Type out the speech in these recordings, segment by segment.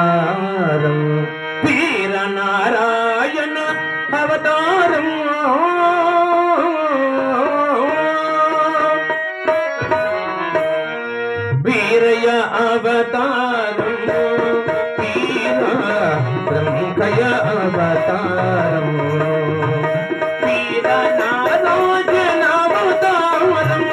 బ్రహ్మకయావతారం వీరనారాయణ అవతారం వీరయ అవతారం వీర బ్రహ్మకయ అవతారం వీరనారాయణ అవతారం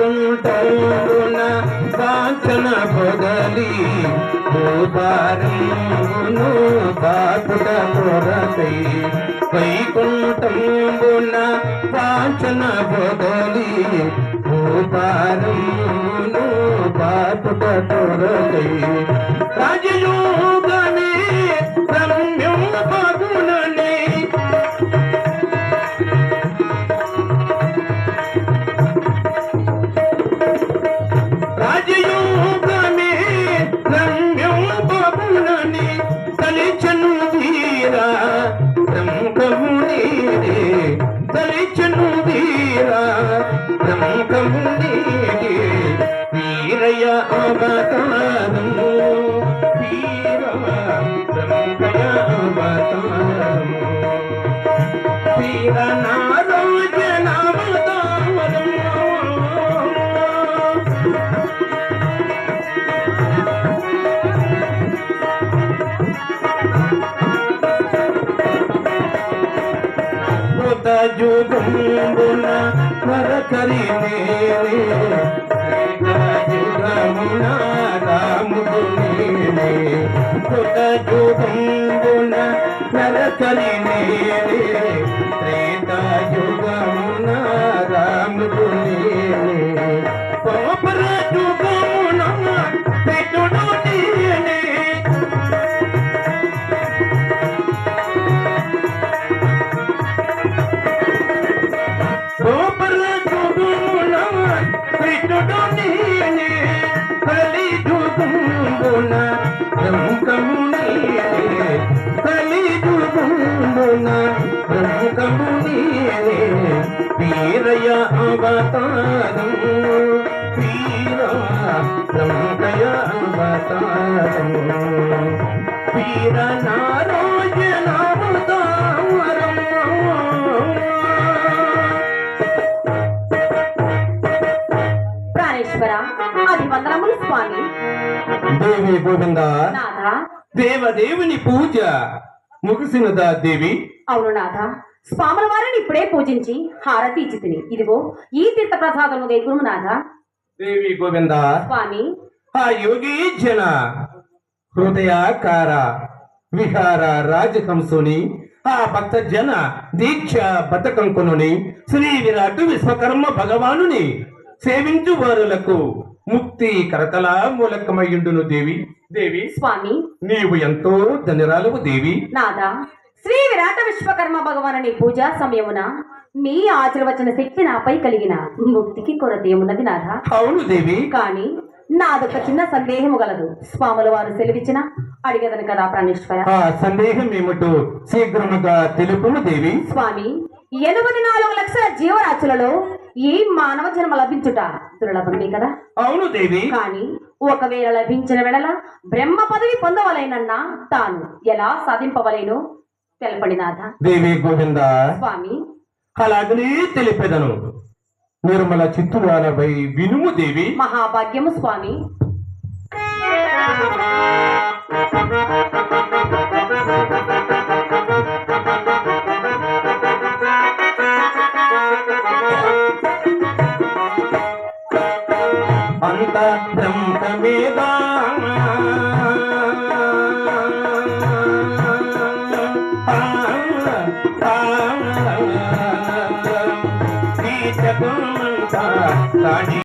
వైకుంఠమున వాంఛన బదలి భూపారమును బాపుట కొరకై వైకుంఠమున వాంఛన బదలి భూపారమును బాపుట కొరకై రాజయోగమే రమ్యం పగుననే రాజయోగమే రమ్యం పగునని తలిచను వీరా బ్రహ్మముని తలిచను వీరా బ్రహ్మముని వీరయ అవతారం వీర బ్రహ్మయ అవతారం వీరనారాయణ అవతారం యుగమున నరకరి యుగమున రాముడు యుగమున నరకరి త్రేతాయుగమున రాముడు కోపర యుగమున పెట్టుడు వీరయ అవతారం వీర బ్రహ్మయ అవతారం వీర నారాయణ అవతారం ప్రాణేశ్వర అభివందనములు స్వామి. దేవి గోవింద దేవదేవుని పూజ ముగిసినదా దేవి? అవును నాథ, స్వాముల వారిని ఇప్పుడే పూజించి హారతి ఇచ్చి తిని ఇదిగో ఈ తీర్థ ప్రసాదము గైకును నాథ. దేవి గోవింద స్వామి, ఆ యోగి జన హృదయాకార విహార రాజహంసుని ఆ భక్త జన దీక్ష బతకంకుని శ్రీ విరాట్ విశ్వకర్మ భగవానుని సేవించు వారులకు ముక్తి కరతలా మూలకమయ్యుండును దేవి. దేవి స్వామి, నీవు ఎంతో ధన్యురాలవు దేవి. నాదా, శ్రీ విరాట విశ్వకర్మ భగవానుని పూజా సమయమున మీ ఆశీర్వచన శక్తి నాపై కలిగిన ముక్తికి కొరత ఏమున్నది నాథ? అవును దేవి. కానీ నాదొక చిన్న సందేహము గలదు. స్వాముల వారు సెలవిచ్చిన అడిగదను కదా ప్రాణేశ్వర. ఆ సందేహం ఏమిటో శీఘ్రముగా తెలుపుము దేవి. స్వామి, 84 లక్షల జీవరాశులలో ఈ మానవ జన్మ లభించుట దుర్లభమే కదా? అవును దేవి. కానీ ఒకవేళ లభించిన వేళల బ్రహ్మ పదవి పొందవలేనన్నా తాను ఎలా సాధింపవలేను తెలపడి నాథ. దేవి గోవింద స్వామి, అలాగనే తెలిపెదను. నిర్మల చిత్తురాలపై వినుము దేవి. మహాభాగ్యము స్వామి. అంత బ్రహ్మ